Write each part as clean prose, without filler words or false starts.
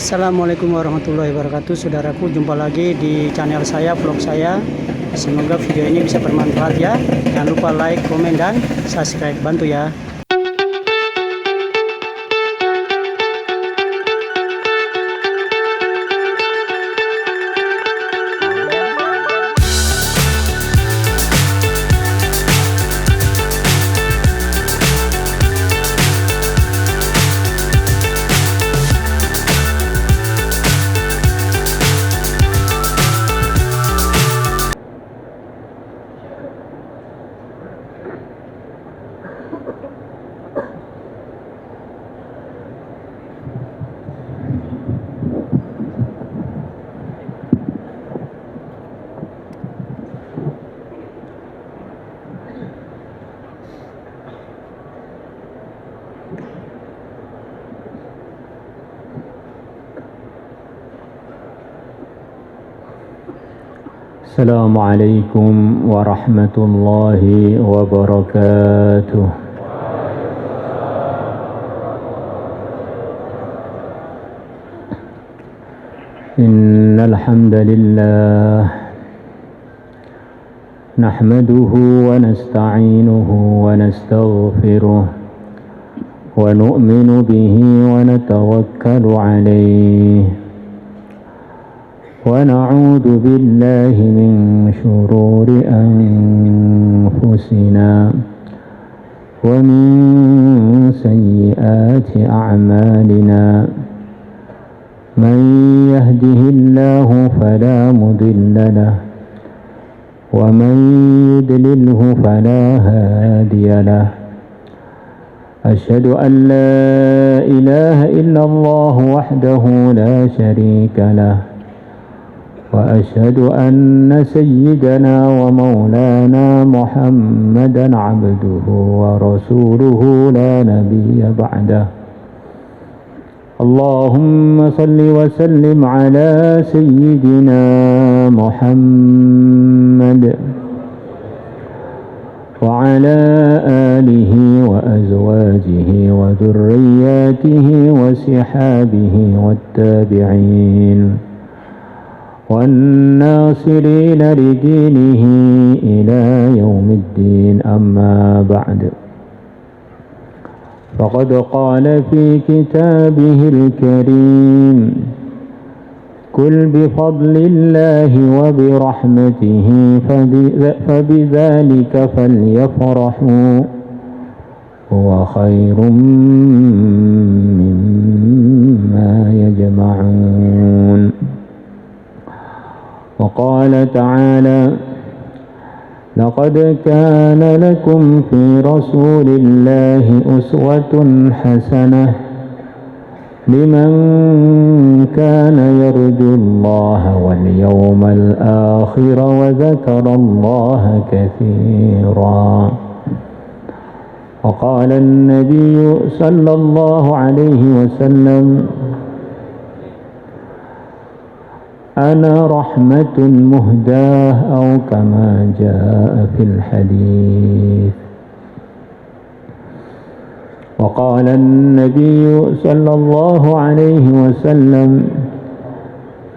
Assalamualaikum warahmatullahi wabarakatuh. Saudaraku, jumpa lagi di channel saya, vlog saya. Semoga video ini bisa bermanfaat ya. Jangan lupa like, komen, dan subscribe. Bantu ya. السلام عليكم ورحمة الله وبركاته. إن الحمد لله نحمده ونستعينه ونستغفره ونؤمن به ونتوكل عليه ونعوذ بالله من شرور أنفسنا ومن سيئات أعمالنا من يهده الله فلا مضل له ومن يضلله فلا هادي له أشهد أن لا إله إلا الله وحده لا شريك له وأشهد أن سيدنا ومولانا محمدا عبده ورسوله لا نبي بعده. اللهم صل وسلم على سيدنا محمد وعلى آله وأزواجه وذرياته وصحابه والتابعين والناصرين لدينه إلى يوم الدين. أما بعد، فقد قال في كتابه الكريم: قل بفضل الله وبرحمته فبذلك فليفرحوا هو خير مما يجمعون. وقال تعالى: لقد كان لكم في رسول الله أسوة حسنة لمن كان يرجو الله واليوم الآخر وذكر الله كثيرا. وقال النبي صلى الله عليه وسلم: أنا رحمة مهداة، أو كما جاء في الحديث. وقال النبي صلى الله عليه وسلم: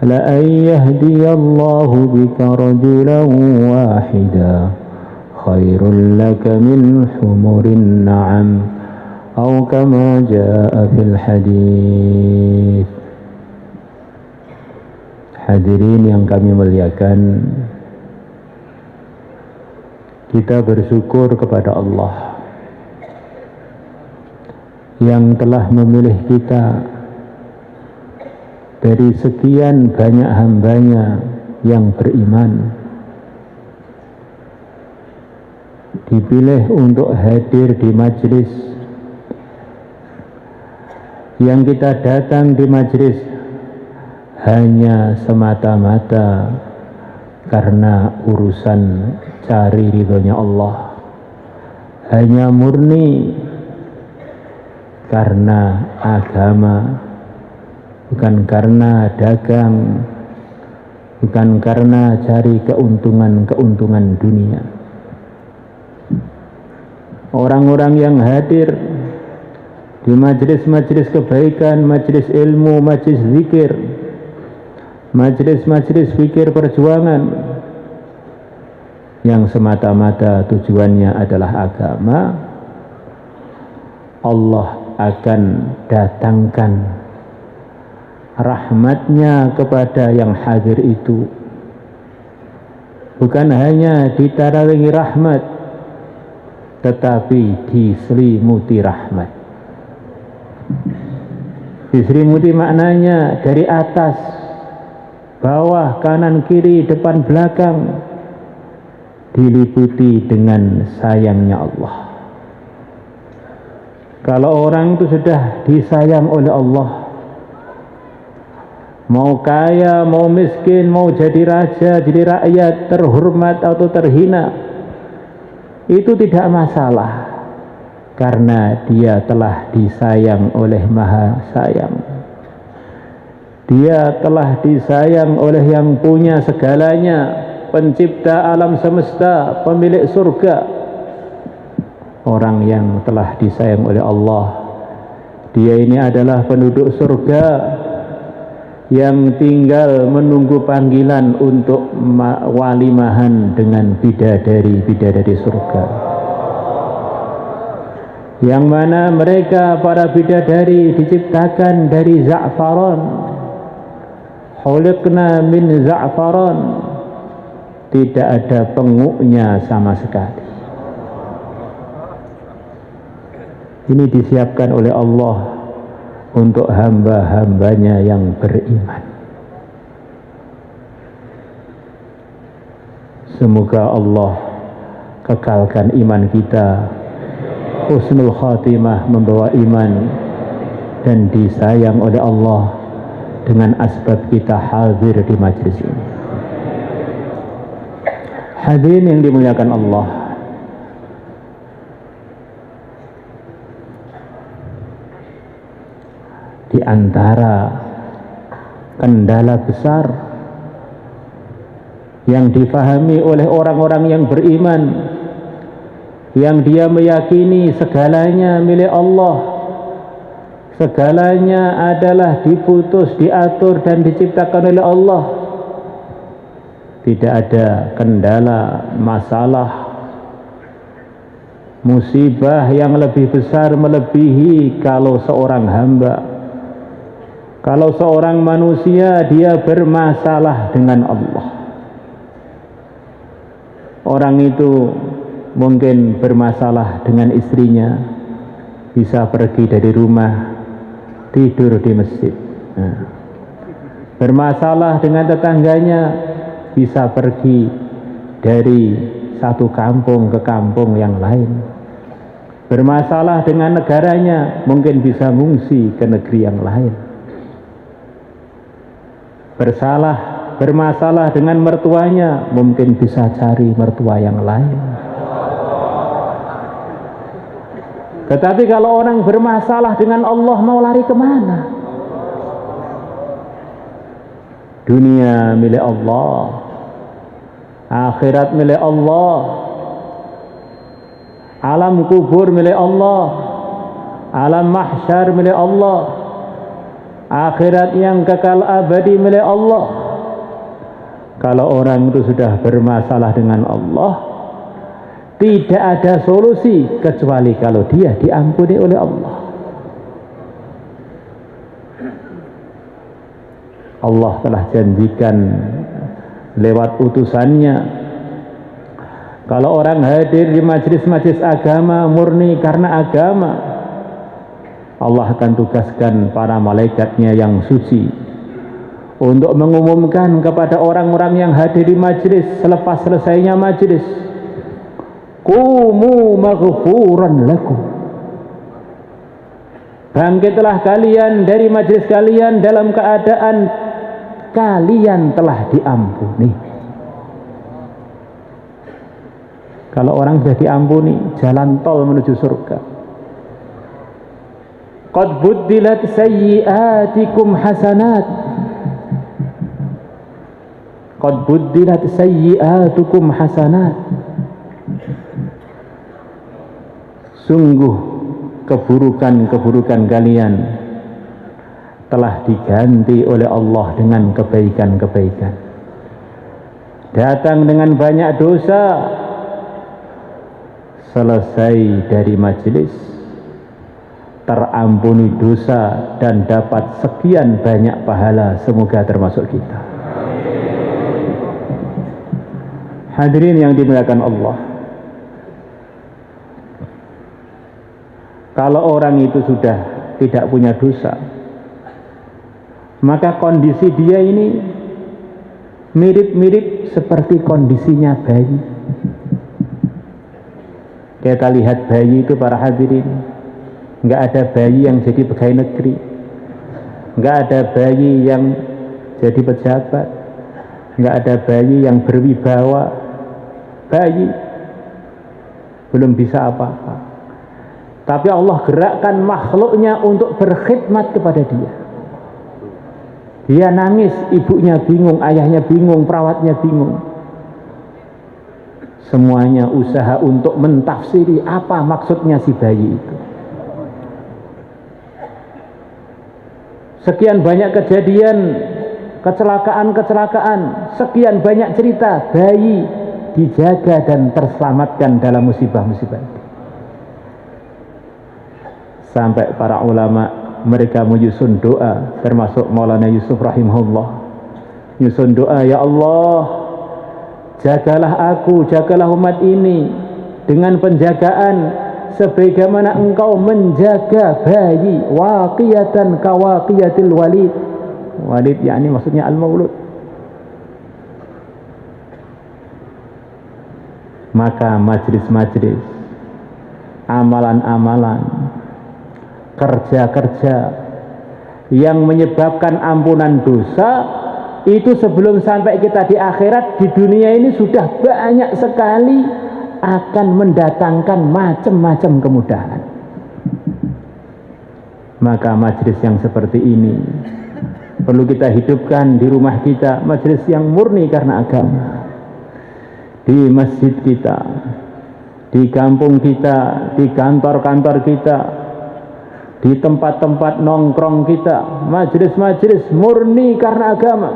لأن يهدي الله بك رجلا واحدا خير لك من حمر النعم، أو كما جاء في الحديث. Hadirin yang kami muliakan, kita bersyukur kepada Allah yang telah memilih kita dari sekian banyak hambanya yang beriman, dipilih untuk hadir di majelis yang kita datang di majelis hanya semata-mata karena urusan cari ridhonya Allah, hanya murni karena agama, bukan karena dagang, bukan karena cari keuntungan dunia. Orang-orang yang hadir di majelis-majelis kebaikan, majelis ilmu, majelis zikir, majelis-majelis fikir perjuangan yang semata-mata tujuannya adalah agama, Allah akan datangkan rahmatnya kepada yang hadir itu. Bukan hanya ditarawangi rahmat, tetapi diselimuti rahmat. Diselimuti maknanya dari atas, bawah, kanan, kiri, depan, belakang, diliputi dengan sayangnya Allah. Kalau orang itu sudah disayang oleh Allah, mau kaya, mau miskin, mau jadi raja, jadi rakyat, terhormat atau terhina, itu tidak masalah, karena dia telah disayang oleh Maha Sayang. Dia telah disayang oleh yang punya segalanya, pencipta alam semesta, pemilik surga. Orang yang telah disayang oleh Allah, dia ini adalah penduduk surga yang tinggal menunggu panggilan untuk walimahan dengan bidadari-bidadari surga, yang mana mereka para bidadari diciptakan dari za'faran, khuliqna min za'faran, tidak ada penguknya sama sekali. Ini disiapkan oleh Allah untuk hamba-hambanya yang beriman. Semoga Allah kekalkan iman kita, husnul khatimah, membawa iman dan disayang oleh Allah dengan asbab kita hadir di majlis ini. Hadirin yang dimuliakan Allah, di antara kendala besar yang difahami oleh orang-orang yang beriman, yang dia meyakini segalanya milik Allah, segalanya adalah diputus, diatur dan diciptakan oleh Allah, tidak ada kendala, masalah, musibah yang lebih besar melebihi kalau seorang hamba, kalau seorang manusia dia bermasalah dengan Allah. Orang itu mungkin bermasalah dengan istrinya, bisa pergi dari rumah, tidur di masjid. Bermasalah dengan tetangganya, bisa pergi dari satu kampung ke kampung yang lain. Bermasalah dengan negaranya, mungkin bisa mengungsi ke negeri yang lain. Bermasalah dengan mertuanya, mungkin bisa cari mertua yang lain. Tetapi kalau orang bermasalah dengan Allah, mau lari kemana? Dunia milik Allah, akhirat milik Allah, alam kubur milik Allah, alam mahsyar milik Allah, akhirat yang kekal abadi milik Allah. Kalau orang itu sudah bermasalah dengan Allah, tidak ada solusi kecuali kalau dia diampuni oleh Allah. Allah telah janjikan lewat utusannya, kalau orang hadir di majelis-majelis agama murni karena agama, Allah akan tugaskan para malaikatnya yang suci untuk mengumumkan kepada orang-orang yang hadir di majelis selepas selesainya majelis, qumu maghfuran lakum, bangkitlah kalian dari majelis kalian dalam keadaan kalian telah diampuni. Kalau orang sudah diampuni, jalan tol menuju surga. Qad buddilat sayyi'atikum hasanat, qad buddilat sayyi'atukum hasanat. Sungguh keburukan-keburukan kalian telah diganti oleh Allah dengan kebaikan-kebaikan. Datang dengan banyak dosa, selesai dari majelis terampuni dosa dan dapat sekian banyak pahala. Semoga termasuk kita. Hadirin yang dimuliakan Allah, kalau orang itu sudah tidak punya dosa, maka kondisi dia ini mirip-mirip seperti kondisinya bayi. Kita lihat bayi itu, para hadirin, nggak ada bayi yang jadi pegawai negeri, nggak ada bayi yang jadi pejabat, nggak ada bayi yang berwibawa. Bayi belum bisa apa-apa, tapi Allah gerakkan makhluknya untuk berkhidmat kepada dia. Dia nangis, ibunya bingung, ayahnya bingung, perawatnya bingung. Semuanya usaha untuk mentafsiri apa maksudnya si bayi itu. Sekian banyak kejadian, kecelakaan-kecelakaan, sekian banyak cerita bayi dijaga dan terselamatkan dalam musibah-musibah itu. Sampai para ulama mereka menyusun doa, termasuk Maulana Yusuf rahimahullah, nyusun doa, ya Allah, jagalah aku, jagalah umat ini dengan penjagaan sebagaimana engkau menjaga bayi, waqiyatan kawaqiyatil walid. Walid yakni maksudnya al-maulud. Maka majlis-majlis, amalan-amalan, kerja-kerja yang menyebabkan ampunan dosa itu sebelum sampai kita di akhirat, di dunia ini sudah banyak sekali akan mendatangkan macam-macam kemudahan. Maka majlis yang seperti ini perlu kita hidupkan di rumah kita, majlis yang murni karena agama. Di masjid kita, di kampung kita, di kantor-kantor kita, di tempat-tempat nongkrong kita, majelis-majelis murni karena agama,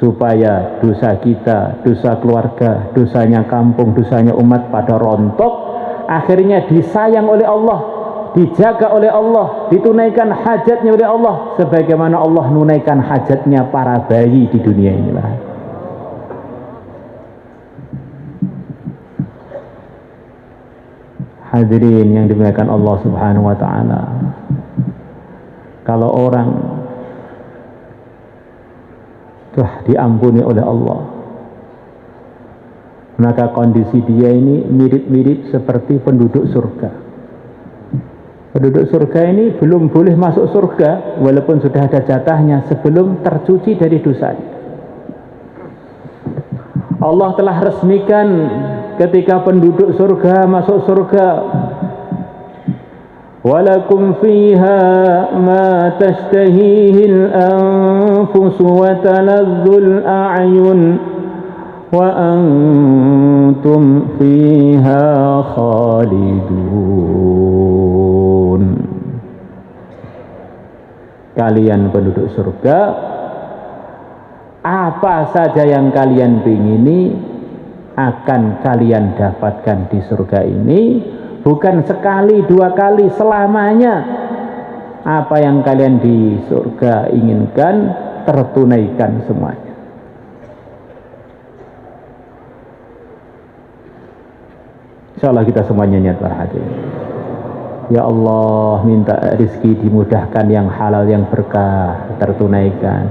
supaya dosa kita, dosa keluarga, dosanya kampung, dosanya umat pada rontok, akhirnya disayang oleh Allah, dijaga oleh Allah, ditunaikan hajatnya oleh Allah, sebagaimana Allah menunaikan hajatnya para bayi di dunia inilah. Hadirin yang dimuliakan Allah Subhanahu wa taala, kalau orang telah diampuni oleh Allah, maka kondisi dia ini mirip-mirip seperti penduduk surga. Penduduk surga ini belum boleh masuk surga walaupun sudah ada jatahnya sebelum tercuci dari dosanya. Allah telah resmikan ketika penduduk surga masuk surga, walakum fiha ma tashtahihil anfus wa taladzul a'yun wa antum fiha khalidun. Kalian penduduk surga, apa saja yang kalian ingini akan kalian dapatkan di surga ini, bukan sekali dua kali, selamanya. Apa yang kalian di surga inginkan tertunaikan semuanya. Insyaallah kita semuanya niat berhati. Ya Allah, minta rezeki dimudahkan, yang halal yang berkah tertunaikan.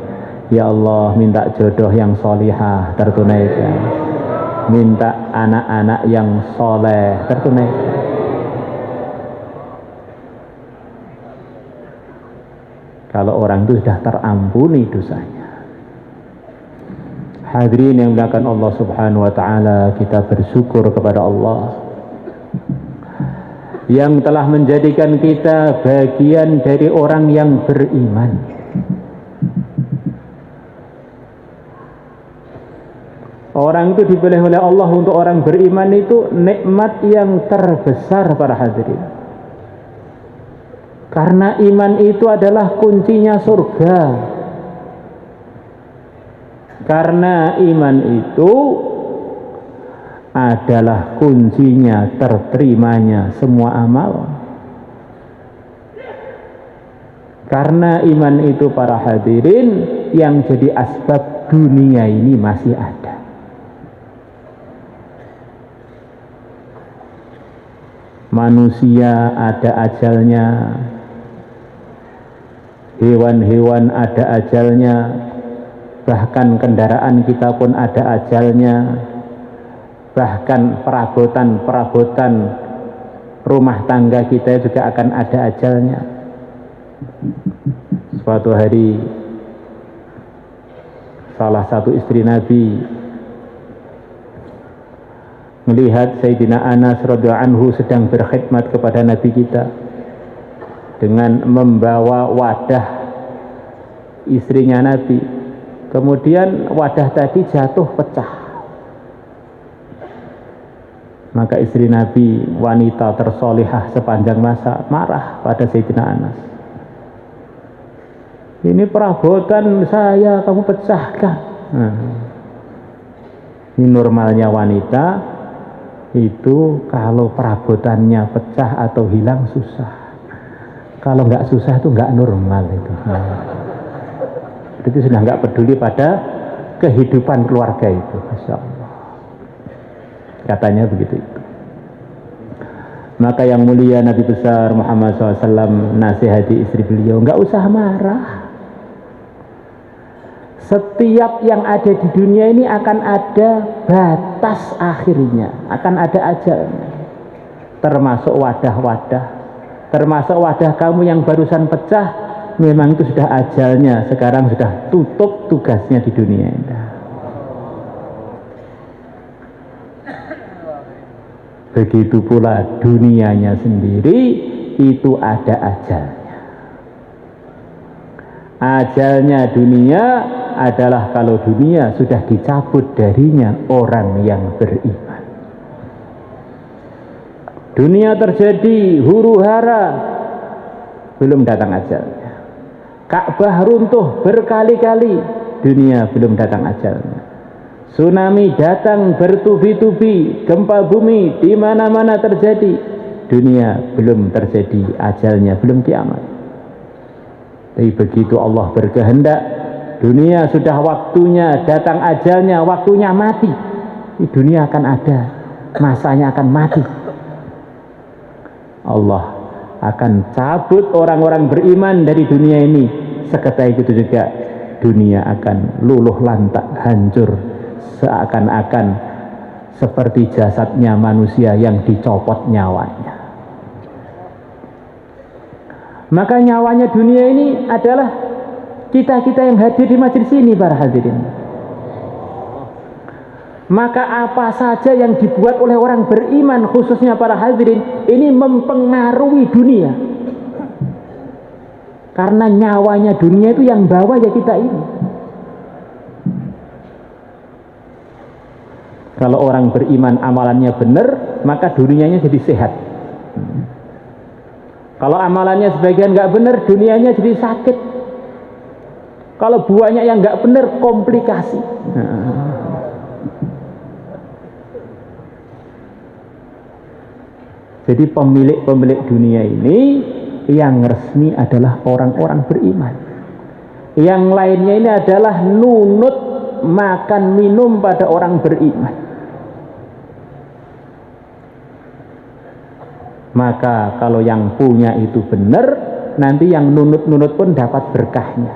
Ya Allah, minta jodoh yang solihah tertunaikan, minta anak-anak yang soleh tertunaikan. Kalau orang itu sudah terampuni dosanya. Hadirin yang dimuliakan Allah Subhanahu wa taala, kita bersyukur kepada Allah yang telah menjadikan kita bagian dari orang yang beriman. Orang itu dipilih oleh Allah untuk orang beriman itu nikmat yang terbesar para hadirin. Karena iman itu adalah kuncinya surga. Karena iman itu adalah kuncinya terterimanya semua amal. Karena iman itu para hadirin yang jadi asbab dunia ini masih ada. Manusia ada ajalnya, hewan-hewan ada ajalnya, bahkan kendaraan kita pun ada ajalnya, bahkan perabotan rumah tangga kita juga akan ada ajalnya. Suatu hari salah satu istri Nabi melihat Sayyidina Anas radhiyallahu anhu sedang berkhidmat kepada Nabi kita dengan membawa wadah istrinya Nabi. Kemudian wadah tadi jatuh pecah. Maka istri Nabi, wanita tersolihah sepanjang masa, marah pada Sayyidina Anas. Ini perabotan saya kamu pecahkan. Ini normalnya wanita itu kalau perabotannya pecah atau hilang susah. Kalau nggak susah itu nggak normal itu. Itu sudah nggak peduli pada kehidupan keluarga itu, Masya Allah. Katanya begitu itu. Maka yang mulia Nabi besar Muhammad SAW nasihati istri beliau, nggak usah marah. Setiap yang ada di dunia ini akan ada batas akhirnya, akan ada ajalnya. Termasuk wadah-wadah, termasuk wadah kamu yang barusan pecah, memang itu sudah ajalnya, sekarang sudah tutup tugasnya di dunia ini. Begitu pula dunianya sendiri itu ada ajalnya. Ajalnya dunia adalah kalau dunia sudah dicabut darinya orang yang beriman. Dunia terjadi huru hara, belum datang ajalnya. Ka'bah runtuh berkali-kali, dunia belum datang ajalnya. Tsunami datang bertubi-tubi, gempa bumi di mana-mana terjadi, dunia belum terjadi ajalnya, belum kiamat. Tapi begitu Allah berkehendak, dunia sudah waktunya datang ajalnya, waktunya mati, dunia akan ada, masanya akan mati. Allah akan cabut orang-orang beriman dari dunia ini. Seketika itu juga dunia akan luluh lantak, hancur, seakan-akan seperti jasadnya manusia yang dicopot nyawanya. Maka nyawanya dunia ini adalah kita-kita yang hadir di majelis ini para hadirin. Maka apa saja yang dibuat oleh orang beriman, khususnya para hadirin, ini mempengaruhi dunia. Karena nyawanya dunia itu yang bawa ya kita ini. Kalau orang beriman amalannya benar, maka dunianya jadi sehat. Kalau amalannya sebagian nggak benar, dunianya jadi sakit. Kalau buahnya yang nggak benar, komplikasi. Jadi pemilik-pemilik dunia ini yang resmi adalah orang-orang beriman. Yang lainnya ini adalah nunut makan minum pada orang beriman. Maka kalau yang punya itu benar, nanti yang nunut-nunut pun dapat berkahnya.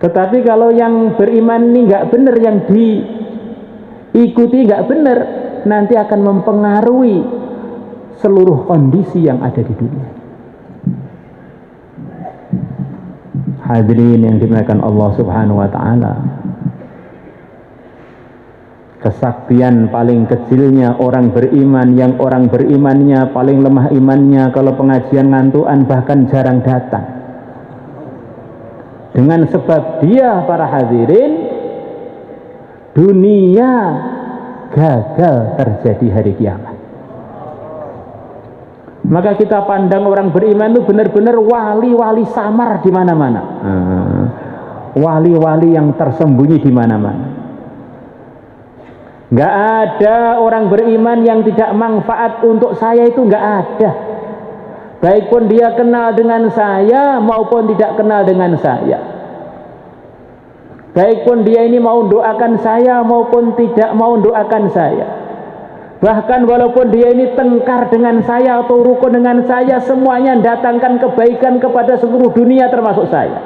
Tetapi kalau yang beriman ini nggak benar, yang diikuti nggak benar, nanti akan mempengaruhi seluruh kondisi yang ada di dunia. Hadirin yang dimuliakan Allah Subhanahu wa taala, kesaktian paling kecilnya orang beriman, yang orang berimannya paling lemah imannya, kalau pengajian ngantuan bahkan jarang datang. Dengan sebab dia para hadirin dunia gagal terjadi hari kiamat. Maka kita pandang orang beriman itu benar-benar wali-wali samar di mana-mana. Wali-wali yang tersembunyi di mana-mana. Nggak ada orang beriman yang tidak manfaat untuk saya, itu nggak ada. Baik pun dia kenal dengan saya maupun tidak kenal dengan saya. Baik pun dia ini mau doakan saya maupun tidak mau doakan saya. Bahkan walaupun dia ini tengkar dengan saya atau rukun dengan saya, semuanya datangkan kebaikan kepada seluruh dunia termasuk saya.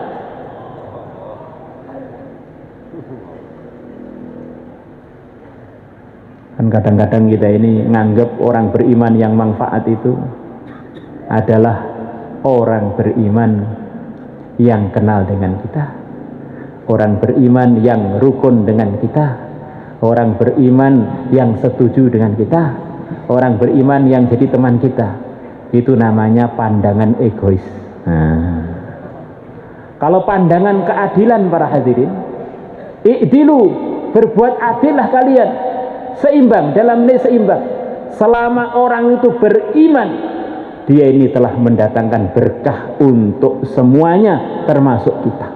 Kan kadang-kadang kita ini nganggap orang beriman yang manfaat itu adalah orang beriman yang kenal dengan kita, orang beriman yang rukun dengan kita, orang beriman yang setuju dengan kita, orang beriman yang jadi teman kita. Itu namanya pandangan egois. Kalau pandangan keadilan para hadirin, i'dilu, berbuat adillah kalian, seimbang, dalam nilai seimbang. Selama orang itu beriman, dia ini telah mendatangkan berkah untuk semuanya termasuk kita,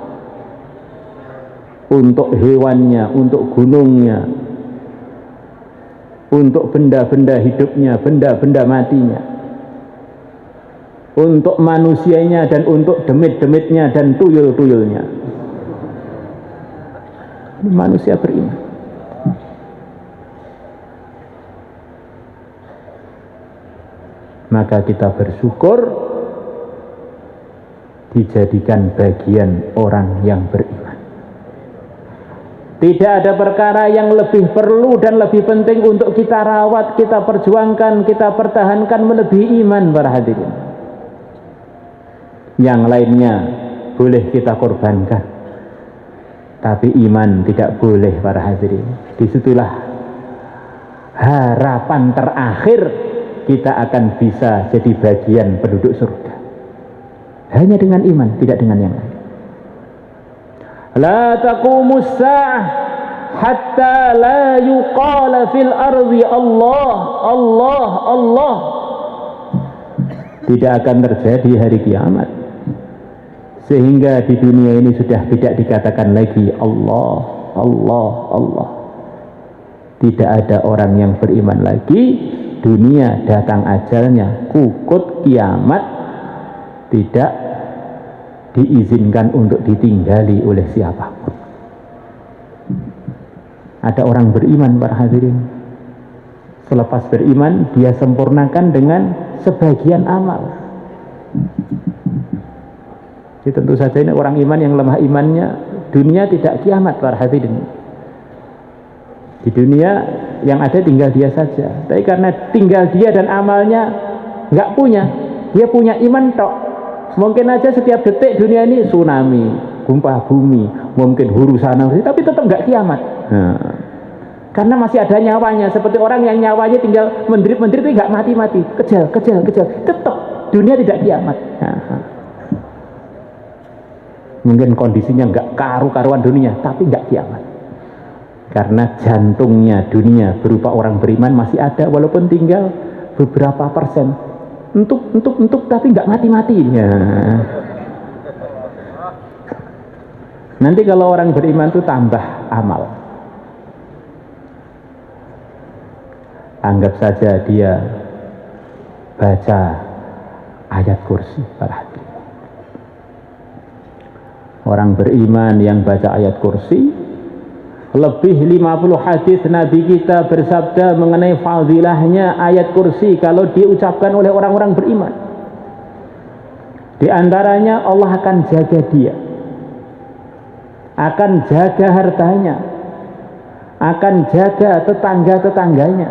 untuk hewannya, untuk gunungnya, untuk benda-benda hidupnya, benda-benda matinya, untuk manusianya dan untuk demit-demitnya dan tuyul-tuyulnya. Ini manusia beriman. Maka kita bersyukur dijadikan bagian orang yang beriman. Tidak ada perkara yang lebih perlu dan lebih penting untuk kita rawat, kita perjuangkan, kita pertahankan melebihi iman para hadirin. Yang lainnya boleh kita korbankan, tapi iman tidak boleh para hadirin. Disitulah harapan terakhir kita akan bisa jadi bagian penduduk surga. Hanya dengan iman, tidak dengan yang lain. La taqumus sa'ah hatta la yuqala fil ardi Allah, Allah, Allah. Tidak akan terjadi hari kiamat sehingga di dunia ini sudah tidak dikatakan lagi Allah, Allah, Allah. Tidak ada orang yang beriman lagi. Dunia datang ajalnya, kukut kiamat, tidak diizinkan untuk ditinggali oleh siapapun. Ada orang beriman para hadirin, selepas beriman dia sempurnakan dengan sebagian amal. Jadi tentu saja ini orang iman yang lemah imannya, dunia tidak kiamat para hadirin. Di dunia yang ada tinggal dia saja. Tapi karena tinggal dia dan amalnya nggak punya, dia punya iman tok. Mungkin aja setiap detik dunia ini tsunami, gempa bumi, mungkin huru sana, tapi tetap nggak kiamat. Karena masih ada nyawanya. Seperti orang yang nyawanya tinggal menderit-menderit tapi nggak mati-mati, kejal, tetap dunia tidak kiamat. Mungkin kondisinya nggak karu-karuan dunia, tapi nggak kiamat. Karena jantungnya dunia berupa orang beriman masih ada, walaupun tinggal beberapa persen. Entuk tapi nggak mati-mati. Nanti kalau orang beriman itu tambah amal. Anggap saja dia baca ayat kursi para hadirin. Orang beriman yang baca ayat kursi, lebih 50 hadis Nabi kita bersabda mengenai fadilahnya ayat kursi kalau diucapkan oleh orang-orang beriman. Di antaranya Allah akan jaga dia, akan jaga hartanya, akan jaga tetangga-tetangganya.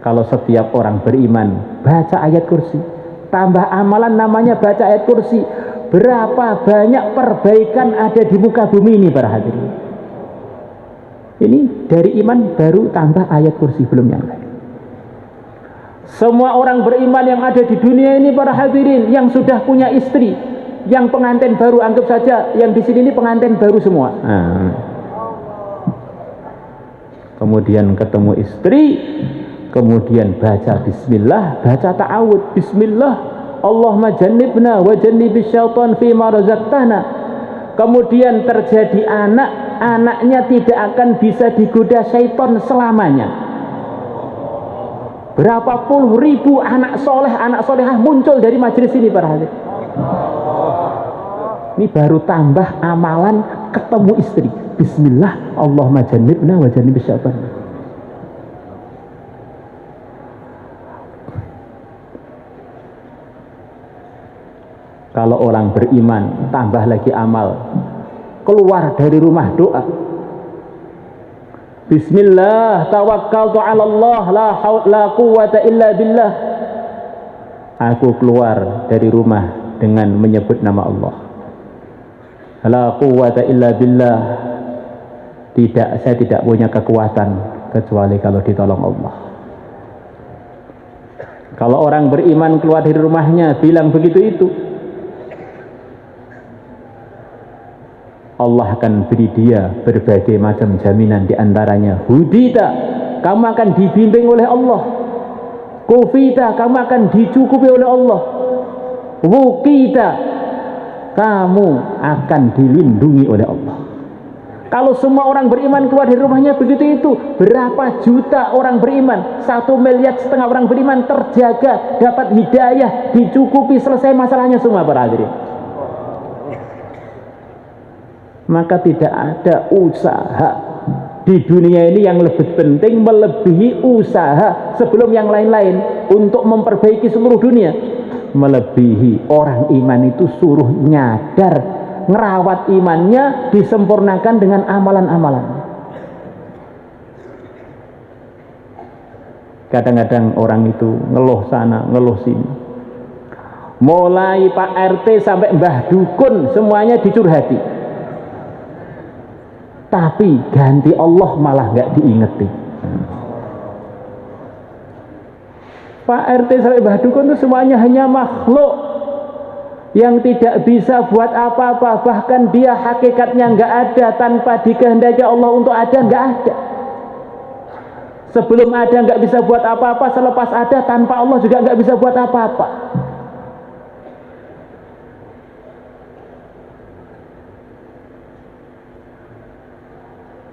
Kalau setiap orang beriman baca ayat kursi, tambah amalan namanya baca ayat kursi, berapa banyak perbaikan ada di muka bumi ini para hadirin. Ini dari iman baru tambah ayat kursi, belum yang lain. Semua orang beriman yang ada di dunia ini para hadirin, yang sudah punya istri, yang pengantin baru, anggap saja yang di sini ini pengantin baru semua. kemudian ketemu istri, kemudian baca bismillah, baca ta'awud, bismillah, Allahumma jannibna wa jannibis syaitan fima razaqtana. Kemudian terjadi anak, anaknya tidak akan bisa digoda syaitan selamanya. Berapa puluh ribu anak soleh, anak solehah muncul dari majelis ini para hadirin. Ini baru tambah amalan ketemu istri. Bismillah, Allahumma jannibna wa jannibis syaitan. Kalau orang beriman, tambah lagi amal. Keluar dari rumah doa. Bismillah, tawakkaltu 'ala Allah, la quwwata illa billah. Aku keluar dari rumah dengan menyebut nama Allah. La quwwata illa billah. Saya tidak punya kekuatan kecuali kalau ditolong Allah. Kalau orang beriman keluar dari rumahnya bilang begitu itu, Allah akan beri dia berbagai macam jaminan, diantaranya hudita, kamu akan dibimbing oleh Allah. Kufita, kamu akan dicukupi oleh Allah. Wukita, kamu akan dilindungi oleh Allah. Kalau semua orang beriman keluar dari rumahnya begitu itu, berapa juta orang beriman, 1,5 miliar orang beriman terjaga, dapat hidayah, dicukupi, selesai masalahnya semua para hadirin. Maka tidak ada usaha di dunia ini yang lebih penting melebihi usaha sebelum yang lain-lain untuk memperbaiki seluruh dunia. Melebihi orang iman itu suruh nyadar, ngerawat imannya, disempurnakan dengan amalan-amalan. Kadang-kadang orang itu ngeluh sana, ngeluh sini. Mulai Pak RT sampai Mbah Dukun semuanya dicurhati. Tapi ganti Allah malah nggak diingeti. Pak RT sampai Mbah Dukun itu semuanya hanya makhluk yang tidak bisa buat apa-apa, bahkan dia hakikatnya nggak ada, tanpa dikehendaki Allah untuk ada, nggak ada. Sebelum ada nggak bisa buat apa-apa, selepas ada tanpa Allah juga nggak bisa buat apa-apa.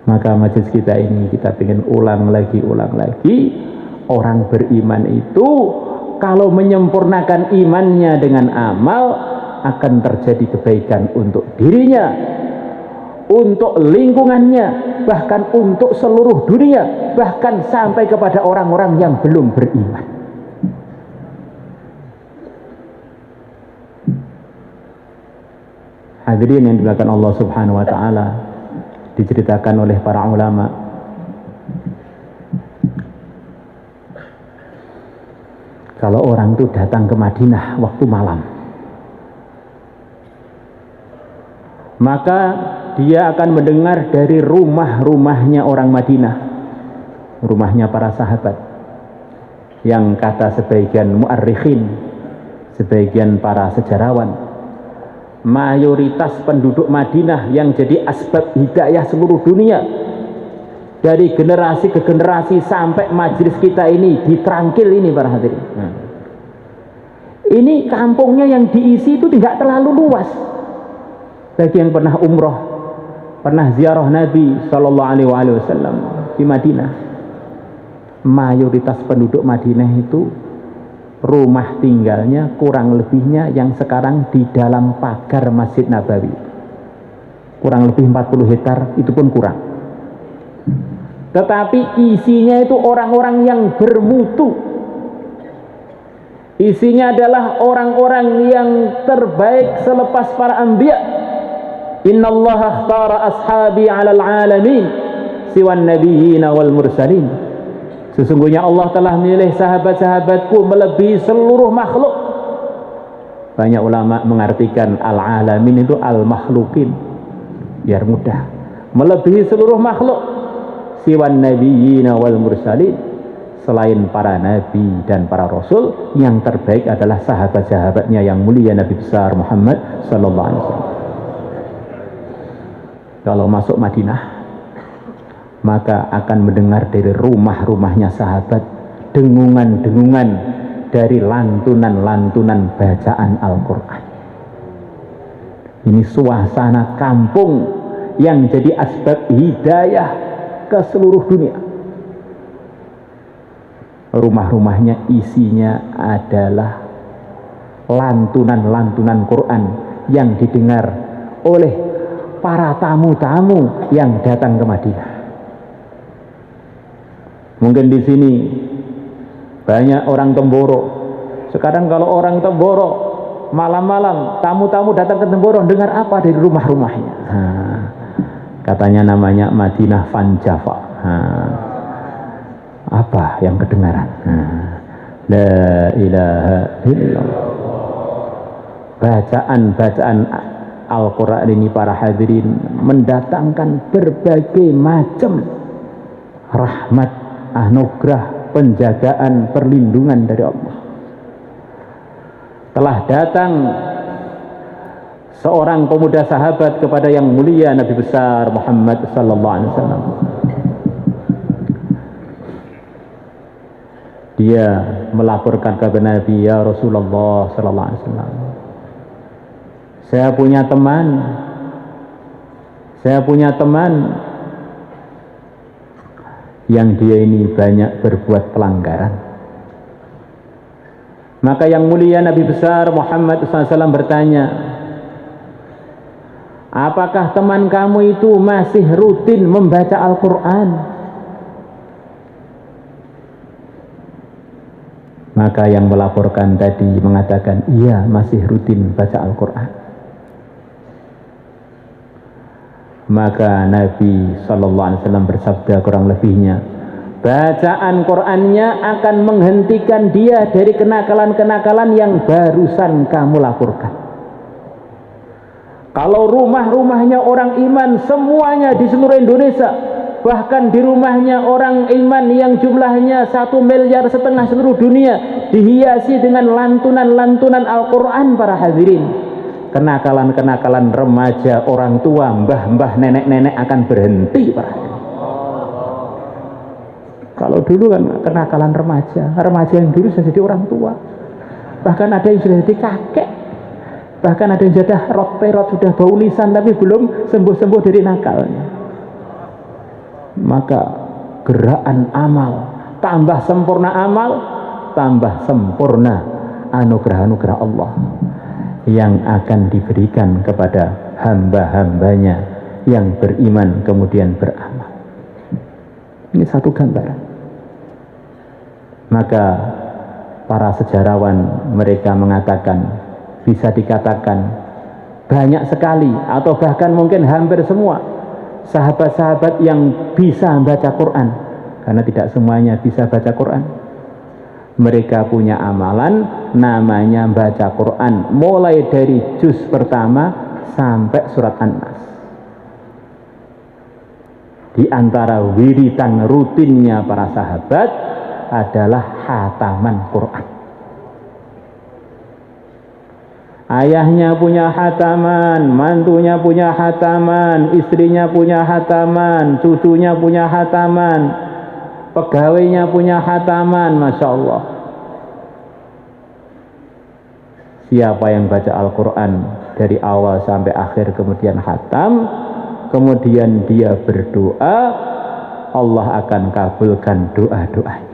Maka majelis kita ini kita ingin ulang lagi. Orang beriman itu kalau menyempurnakan imannya dengan amal, akan terjadi kebaikan untuk dirinya, untuk lingkungannya, bahkan untuk seluruh dunia, bahkan sampai kepada orang-orang yang belum beriman. Hadirin yang dimuliakan Allah Subhanahu wa taala, diceritakan oleh para ulama, kalau orang itu datang ke Madinah waktu malam, maka dia akan mendengar dari rumah-rumahnya orang Madinah, rumahnya para sahabat, yang kata sebagian muarrikhin, sebagian para sejarawan, mayoritas penduduk Madinah yang jadi asbab hidayah seluruh dunia, dari generasi ke generasi sampai majelis kita ini diterangkil ini para hadirin. Ini kampungnya yang diisi itu tidak terlalu luas. Bagi yang pernah umroh, pernah ziarah Nabi Sallallahu Alaihi Wasallam di Madinah, mayoritas penduduk Madinah itu rumah tinggalnya kurang lebihnya yang sekarang di dalam pagar Masjid Nabawi, kurang lebih 40 hektar, itu pun kurang. Tetapi isinya itu orang-orang yang bermutu, isinya adalah orang-orang yang terbaik selepas para anbiya. Innallaha akhtara ashabi 'alal 'alamin siwan nabiyyin wal mursalin. Sesungguhnya Allah telah memilih sahabat-sahabatku melebihi seluruh makhluk. Banyak ulama mengartikan al-alamin itu al-makhlukin, biar mudah, melebihi seluruh makhluk. Siwan nabiyyin wal mursalin, selain para nabi dan para rasul, yang terbaik adalah sahabat-sahabatnya yang mulia, Nabi besar Muhammad sallallahu alaihi wasallam. Kalau masuk Madinah, maka akan mendengar dari rumah-rumahnya sahabat dengungan-dengungan dari lantunan-lantunan bacaan Al-Quran. Ini suasana kampung yang jadi asbab hidayah ke seluruh dunia. Rumah-rumahnya isinya adalah lantunan-lantunan Quran yang didengar oleh para tamu-tamu yang datang ke Madinah. Mungkin di sini banyak orang Temboro. Sekarang kalau orang Temboro malam-malam tamu-tamu datang ke Temboro, dengar apa dari rumah-rumahnya? Katanya namanya Madinah Van Java. Apa yang kedengaran? La ilaha illallah. Bacaan-bacaan Al-Quran ini para hadirin mendatangkan berbagai macam rahmat, anugerah, penjagaan, perlindungan dari Allah. Telah datang seorang pemuda sahabat kepada yang mulia Nabi besar Muhammad sallallahu alaihi wasallam. Dia melaporkan kepada Nabi, ya Rasulullah sallallahu alaihi wasallam, saya punya teman yang dia ini banyak berbuat pelanggaran. Maka yang mulia Nabi besar Muhammad SAW bertanya, apakah teman kamu itu masih rutin membaca Al-Quran? Maka yang melaporkan tadi mengatakan, iya, masih rutin baca Al-Quran. Maka Nabi SAW bersabda kurang lebihnya, bacaan Qur'annya akan menghentikan dia dari kenakalan-kenakalan yang barusan kamu laporkan. Kalau rumah-rumahnya orang iman semuanya di seluruh Indonesia, bahkan di rumahnya orang iman yang jumlahnya 1,5 miliar seluruh dunia, dihiasi dengan lantunan-lantunan Al-Quran para hadirin, kenakalan-kenakalan remaja, orang tua, mbah-mbah, nenek-nenek akan berhenti para hadirin. Kalau dulu kan kenakalan remaja yang dulu sudah jadi orang tua, bahkan ada yang sudah jadi kakek, bahkan ada yang sudah perot sudah bau lisan tapi belum sembuh-sembuh dari nakalnya. Maka gerakan amal, tambah sempurna amal, tambah sempurna anugerah-anugerah Allah yang akan diberikan kepada hamba-hambanya yang beriman kemudian beramal. Ini satu gambaran. Maka para sejarawan mereka mengatakan, bisa dikatakan banyak sekali atau bahkan mungkin hampir semua sahabat-sahabat yang bisa baca Quran, karena tidak semuanya bisa baca Quran. Mereka punya amalan namanya baca Quran, mulai dari juz pertama sampai surat An-Nas. Di antara wiridan rutinnya para sahabat adalah khataman Quran. Ayahnya punya khataman, mantunya punya khataman, istrinya punya khataman, cucunya punya khataman, pegawainya punya khataman, Masya Allah. Siapa yang baca Al-Quran dari awal sampai akhir kemudian khatam, kemudian dia berdoa, Allah akan kabulkan doa-doanya.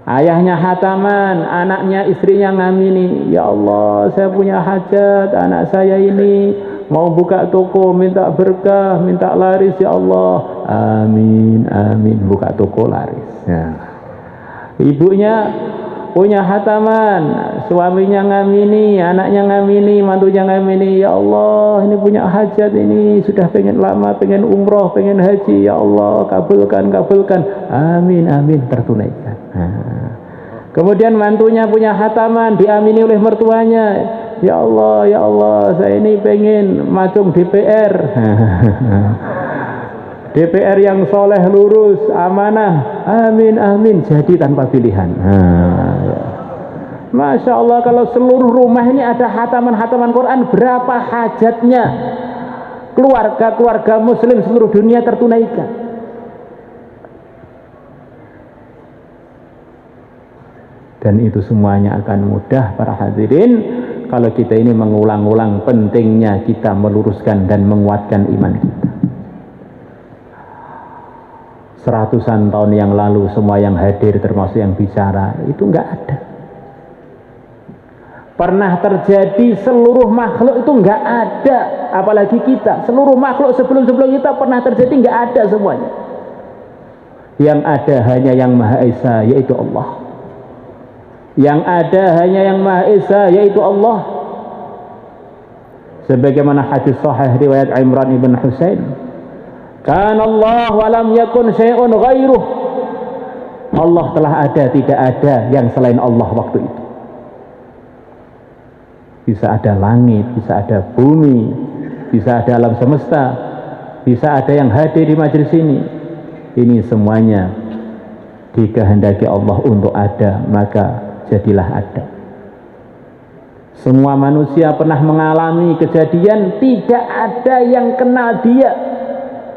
Ayahnya khataman, anaknya, istrinya ngamini, ya Allah, saya punya hajat, anak saya ini mau buka toko, minta berkah, minta laris, ya Allah, amin, amin, buka toko laris. Ya. Ibunya punya khataman, suaminya ngamini, anaknya ngamini, mantunya ngamini, ya Allah, ini punya hajat, ini sudah pengen lama, pengen umroh, pengen haji, ya Allah, kabulkan, amin, amin, tertunaikan. Kemudian mantunya punya khataman, diamini oleh mertuanya, ya Allah, saya ini pengen macung DPR. DPR yang soleh, lurus, amanah, amin, amin, jadi tanpa pilihan. Masya Allah, kalau seluruh rumah ini ada khataman-khataman Quran, berapa hajatnya keluarga-keluarga muslim seluruh dunia tertunaikan. Dan itu semuanya akan mudah para hadirin kalau kita ini mengulang-ulang pentingnya kita meluruskan dan menguatkan iman kita. Seratusan tahun yang lalu semua yang hadir termasuk yang bicara itu enggak ada. Pernah terjadi seluruh makhluk itu enggak ada, apalagi kita. Seluruh makhluk sebelum-sebelum kita pernah terjadi enggak ada semuanya. Yang ada hanya yang Maha Esa, yaitu Allah. Yang ada hanya yang Maha Esa, yaitu Allah. Sebagaimana hadis sahih riwayat Imran ibn Husain, kana Allah wa lam yakun syai'un ghairuh. Allah telah ada, tidak ada yang selain Allah waktu itu. Bisa ada langit, bisa ada bumi, bisa ada alam semesta, bisa ada yang hadir di majelis ini. Ini semuanya dikehendaki Allah untuk ada, maka jadilah ada. Semua manusia pernah mengalami kejadian tidak ada yang kenal dia,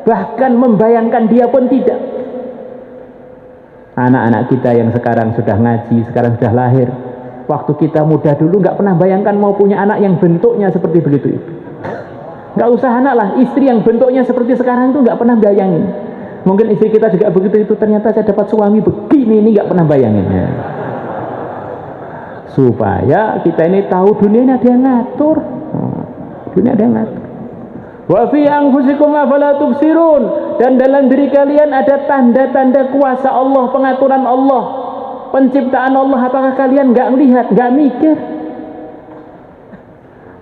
bahkan membayangkan dia pun tidak. Anak-anak kita yang sekarang sudah ngaji, sekarang sudah lahir, waktu kita muda dulu nggak pernah bayangkan mau punya anak yang bentuknya seperti begitu itu. Nggak usah anak lah, istri yang bentuknya seperti sekarang itu nggak pernah bayangin. Mungkin istri kita juga begitu itu, ternyata saya dapat suami begini, ini nggak pernah bayangin ya. Supaya kita ini tahu dunia ini ada yang ngatur, dunia ada yang ngatur. Wa fi anfusikum afala tubsirun, dan dalam diri kalian ada tanda-tanda kuasa Allah, pengaturan Allah, penciptaan Allah. Apakah kalian nggak melihat, nggak mikir?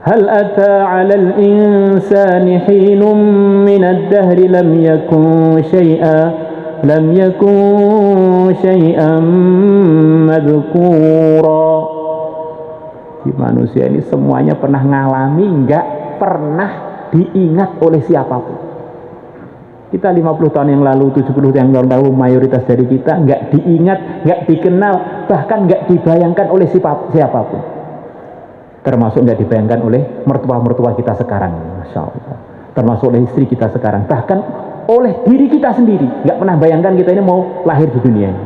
Hal ata 'alal insani hinum minad dahri lam yakun syai'an madhkura. Di manusia ini semuanya pernah ngalami, nggak pernah diingat oleh siapapun. Kita 50 tahun yang lalu, 70 tahun yang lalu, mayoritas dari kita nggak diingat, nggak dikenal, bahkan nggak dibayangkan oleh siapapun. Termasuk nggak dibayangkan oleh mertua-mertua kita sekarang, Masya Allah. Termasuk oleh istri kita sekarang, bahkan oleh diri kita sendiri nggak pernah bayangkan kita ini mau lahir di dunia ini.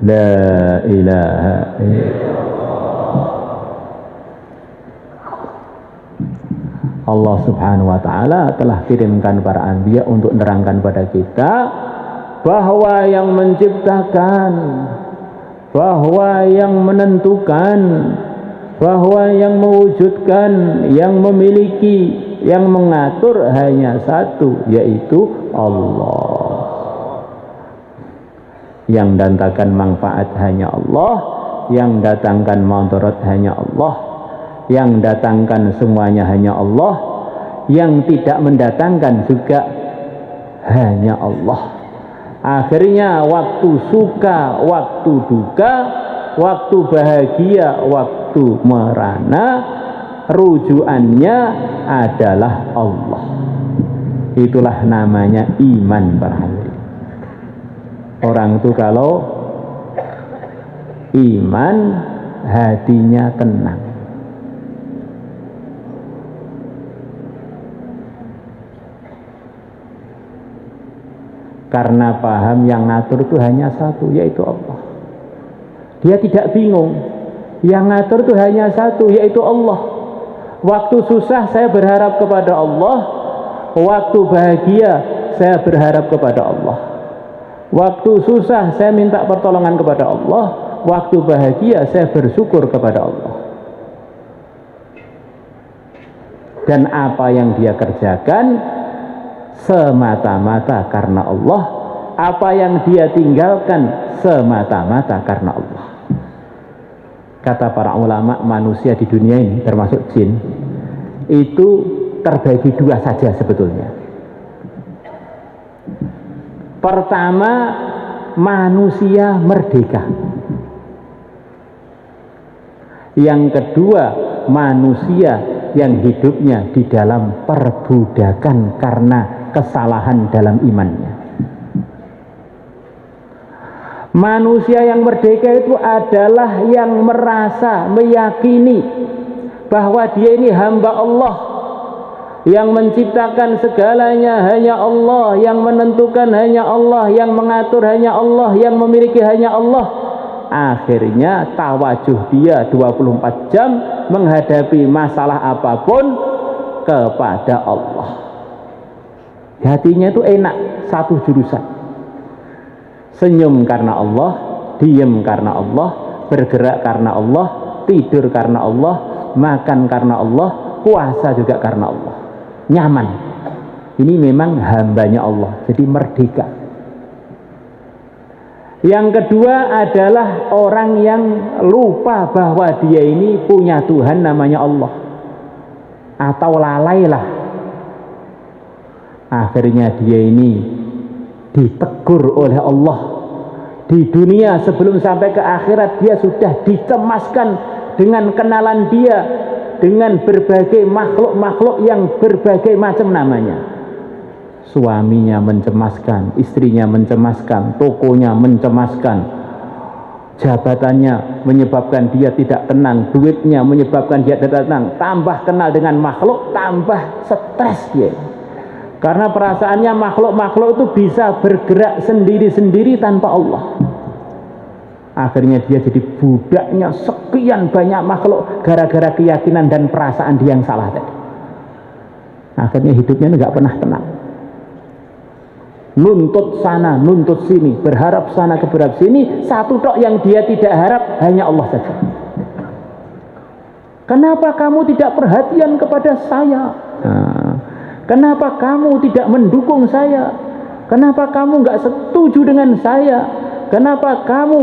La ilaha illallah. Allah subhanahu wa ta'ala telah kirimkan para anbiya untuk menerangkan pada kita bahwa yang menciptakan, bahwa yang menentukan, bahwa yang mewujudkan, yang memiliki, yang mengatur hanya satu, yaitu Allah. Yang datangkan manfaat hanya Allah, yang datangkan mudarat hanya Allah, yang datangkan semuanya hanya Allah, yang tidak mendatangkan juga hanya Allah. Akhirnya waktu suka, waktu duka, waktu bahagia, waktu merana, rujukannya adalah Allah. Itulah namanya iman, para hadirin. Orang itu kalau iman, hatinya tenang. Karena paham yang ngatur itu hanya satu, yaitu Allah. Dia tidak bingung. Yang ngatur itu hanya satu, yaitu Allah. Waktu susah saya berharap kepada Allah, waktu bahagia saya berharap kepada Allah. Waktu susah saya minta pertolongan kepada Allah, waktu bahagia saya bersyukur kepada Allah. Dan apa yang dia kerjakan semata-mata karena Allah, apa yang dia tinggalkan semata-mata karena Allah. Kata para ulama, manusia di dunia ini termasuk jin itu terbagi dua saja sebetulnya. Pertama, manusia merdeka. Yang kedua, manusia yang hidupnya di dalam perbudakan karena kesalahan dalam imannya. Manusia yang merdeka itu adalah yang merasa, meyakini bahwa dia ini hamba Allah, Yang menciptakan segalanya hanya Allah, yang menentukan hanya Allah, yang mengatur hanya Allah, yang memiliki hanya Allah. Akhirnya tawajuh dia 24 jam menghadapi masalah apapun kepada Allah. Hatinya itu enak, satu jurusan. Senyum karena Allah, diem karena Allah, bergerak karena Allah, tidur karena Allah, makan karena Allah, puasa juga karena Allah. Nyaman. Ini memang hambanya Allah, jadi merdeka. Yang kedua adalah orang yang lupa bahwa dia ini punya Tuhan namanya Allah, atau lalailah. Akhirnya dia ini ditegur oleh Allah. Di dunia sebelum sampai ke akhirat dia sudah dicemaskan dengan kenalan dia dengan berbagai makhluk-makhluk yang berbagai macam namanya. Suaminya mencemaskan, istrinya mencemaskan, tokonya mencemaskan, jabatannya menyebabkan dia tidak tenang, duitnya menyebabkan dia tidak tenang, tambah kenal dengan makhluk, tambah stres dia. Karena perasaannya makhluk-makhluk itu bisa bergerak sendiri-sendiri tanpa Allah. Akhirnya dia jadi budaknya sekian banyak makhluk gara-gara keyakinan dan perasaan dia yang salah tadi. Akhirnya hidupnya nggak pernah tenang. Nuntut sana, nuntut sini, berharap sana, berharap sini. Satu tok yang dia tidak harap hanya Allah saja. Kenapa kamu tidak perhatian kepada saya? Kenapa kamu tidak mendukung saya? Kenapa kamu nggak setuju dengan saya? Kenapa kamu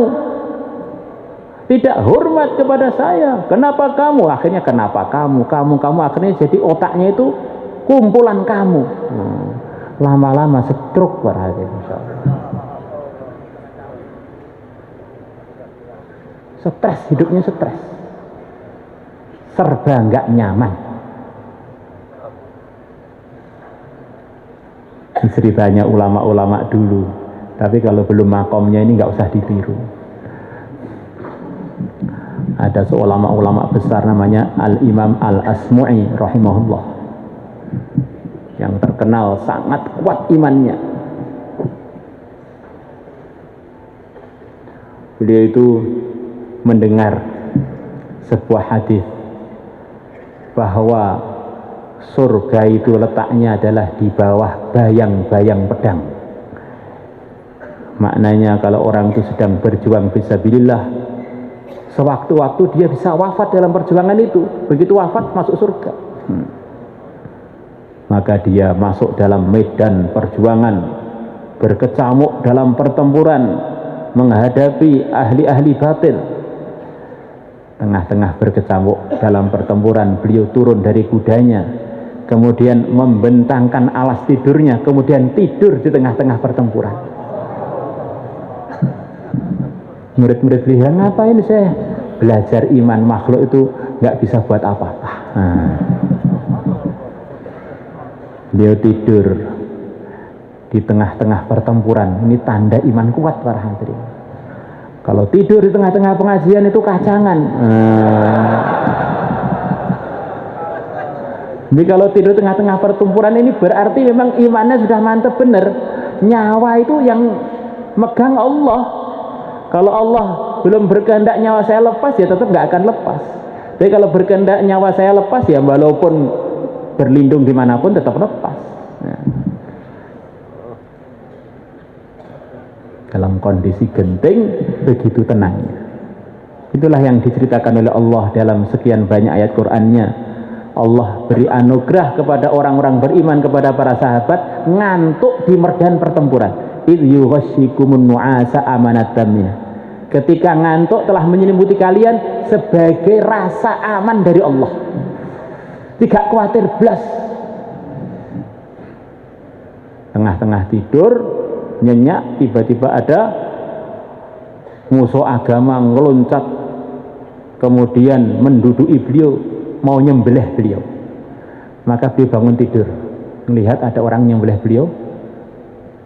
tidak hormat kepada saya? Kenapa kamu? Akhirnya kenapa kamu akhirnya jadi otaknya itu kumpulan kamu. Lama-lama stroke berarti, insyaallah. Stres, hidupnya stres. Serba nggak nyaman. Ceritanya ulama-ulama dulu, tapi kalau belum makomnya ini nggak usah ditiru. Ada seorang ulama besar namanya Al-Imam Al-Asmu'i rahimahullah, yang terkenal sangat kuat imannya. Beliau itu mendengar sebuah hadis bahwa surga itu letaknya adalah di bawah bayang-bayang pedang. Maknanya kalau orang itu sedang berjuang fisabilillah, sewaktu-waktu dia bisa wafat dalam perjuangan itu. Begitu wafat masuk surga. Maka dia masuk dalam medan perjuangan, berkecamuk dalam pertempuran, menghadapi ahli-ahli batil. Tengah-tengah berkecamuk dalam pertempuran, beliau turun dari kudanya, kemudian membentangkan alas tidurnya, kemudian tidur di tengah-tengah pertempuran. Murid-murid beliau, ngapain saya belajar iman? Makhluk itu nggak bisa buat apa-apa. Beliau tidur di tengah-tengah pertempuran. Ini tanda iman kuat para hadirin. Kalau tidur di tengah-tengah pengajian itu kacangan. Jadi kalau tidur tengah-tengah pertempuran ini berarti memang imannya sudah mantap benar. Nyawa itu yang megang Allah. Kalau Allah belum berkehendak nyawa saya lepas, ya tetap nggak akan lepas. Tapi kalau berkehendak nyawa saya lepas, ya walaupun berlindung dimanapun tetap lepas. Dalam kondisi genting begitu tenangnya. Itulah yang diceritakan oleh Allah dalam sekian banyak ayat Qur'annya. Allah beri anugerah kepada orang-orang beriman, kepada para sahabat, ngantuk di medan pertempuran. Idh yughashshikumun nu'asa amanatan minna. Ketika ngantuk telah menyelimuti kalian sebagai rasa aman dari Allah. Tidak khawatir belas. Tengah-tengah tidur nyenyak, tiba-tiba ada musuh agama ngeloncat, kemudian menduduki beliau, mau nyembelih beliau. Maka beliau bangun tidur, melihat ada orang nyembelih beliau,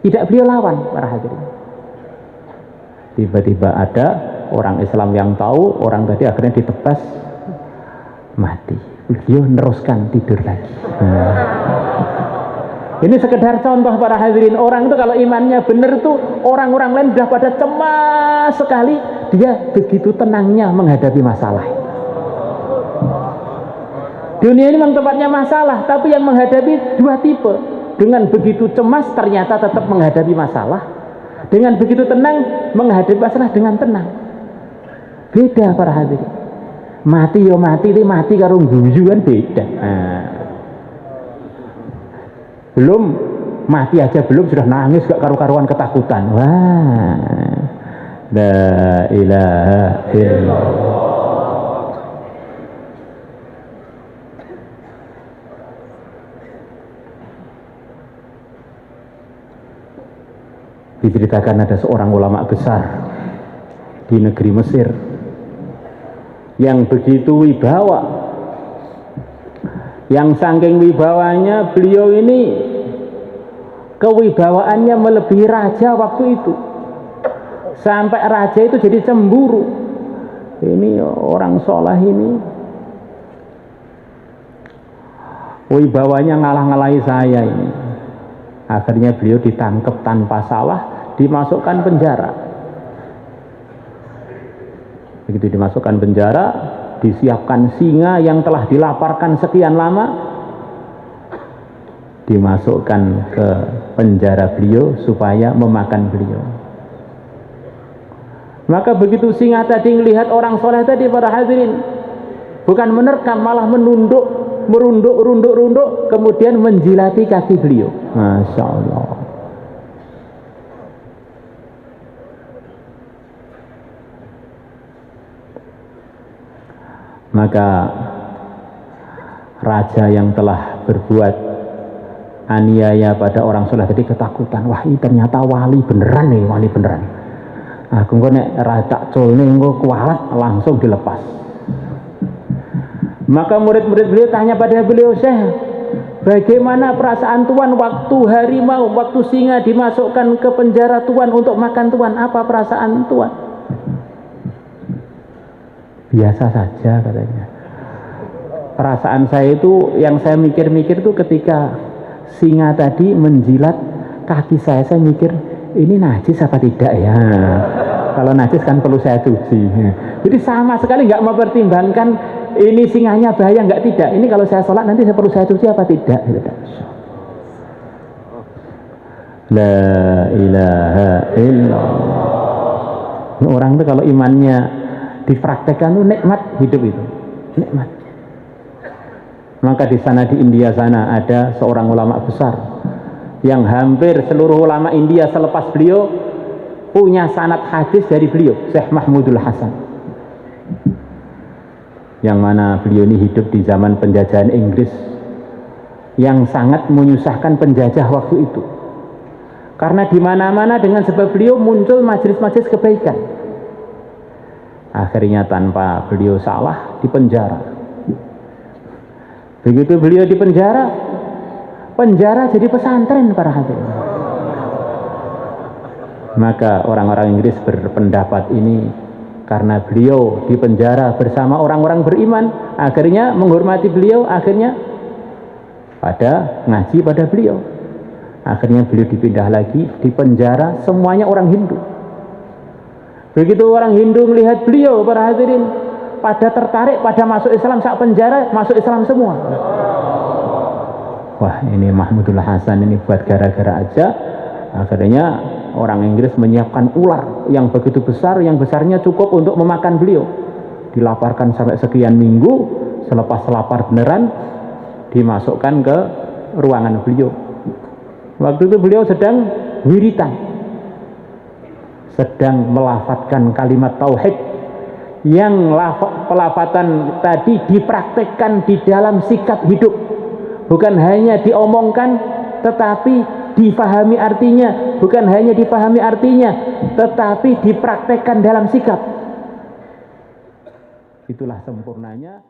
tidak beliau lawan para hadirin. Tiba-tiba ada orang Islam yang tahu orang tadi akhirnya ditebas mati. beliau neruskan tidur lagi. Ini sekedar contoh para hadirin. Orang itu kalau imannya benar tuh, orang-orang lain sudah pada cemas sekali, dia begitu tenangnya menghadapi masalah. Dunia ini memang tempatnya masalah, tapi yang menghadapi dua tipe. Dengan begitu cemas ternyata tetap menghadapi masalah, dengan begitu tenang menghadapi masalah dengan tenang. Beda para hadirin. Mati yo mati, ini mati karo guyu kan beda. Belum mati aja belum sudah nangis gak karu-karuan ketakutan. Wah, la ilaha illallah. Diceritakan ada seorang ulama besar di negeri Mesir yang begitu wibawa. Yang saking wibawanya beliau ini, kewibawaannya melebihi raja waktu itu, sampai raja itu jadi cemburu. Ini orang soleh ini wibawanya ngalah-ngalahi saya ini. Akhirnya beliau ditangkap tanpa salah, dimasukkan penjara. Begitu dimasukkan penjara, disiapkan singa yang telah dilaparkan sekian lama, dimasukkan ke penjara beliau supaya memakan beliau. Maka begitu singa tadi melihat orang soleh tadi para hadirin, bukan menerkam malah menunduk, merunduk, kemudian menjilati kaki beliau. Masya Allah. Maka raja yang telah berbuat aniaya pada orang soleh tadi ketakutan. Wah, ini ternyata wali beneran nih, wali beneran. Aku nek raja col nih kualat langsung dilepas. Maka murid-murid beliau tanya pada beliau, Syekh, bagaimana perasaan Tuan waktu harimau, waktu singa dimasukkan ke penjara Tuan untuk makan Tuan? Apa perasaan Tuan? Biasa saja katanya. Perasaan saya itu, yang saya mikir-mikir itu ketika singa tadi menjilat kaki saya mikir, ini najis apa tidak ya? Kalau najis kan perlu saya cuci. Jadi sama sekali nggak mempertimbangkan ini singanya bahaya nggak, tidak. Ini kalau saya sholat nanti saya perlu saya cuci apa tidak? La ilaha illallah. Ini orang itu kalau imannya dipraktekkan itu nikmat hidup itu, nikmat. Maka di sana di India sana ada seorang ulama besar yang hampir seluruh ulama India selepas beliau punya sanad hadis dari beliau, Syekh Mahmudul Hasan, yang mana beliau ini hidup di zaman penjajahan Inggris yang sangat menyusahkan penjajah waktu itu, karena di mana-mana dengan sebab beliau muncul majelis-majelis kebaikan. Akhirnya tanpa beliau salah dipenjara. Begitu beliau dipenjara, penjara jadi pesantren para hadirin. Maka orang-orang Inggris berpendapat ini karena beliau dipenjara bersama orang-orang beriman, akhirnya menghormati beliau, akhirnya pada ngaji pada beliau. Akhirnya beliau dipindah lagi, dipenjara semuanya orang Hindu. Begitu orang Hindu melihat beliau para hadirin, pada tertarik, pada masuk Islam, saat penjara masuk Islam semua. Wah, ini Mahmudul Hasan ini buat gara-gara aja. Akhirnya orang Inggris menyiapkan ular yang begitu besar, yang besarnya cukup untuk memakan beliau. Dilaparkan sampai sekian minggu, selepas lapar beneran dimasukkan ke ruangan beliau. Waktu itu beliau sedang wiritan, sedang melafatkan kalimat tauhid, yang pelafatan tadi dipraktekkan di dalam sikap hidup, bukan hanya diomongkan tetapi difahami artinya, bukan hanya difahami artinya tetapi dipraktekkan dalam sikap. Itulah sempurnanya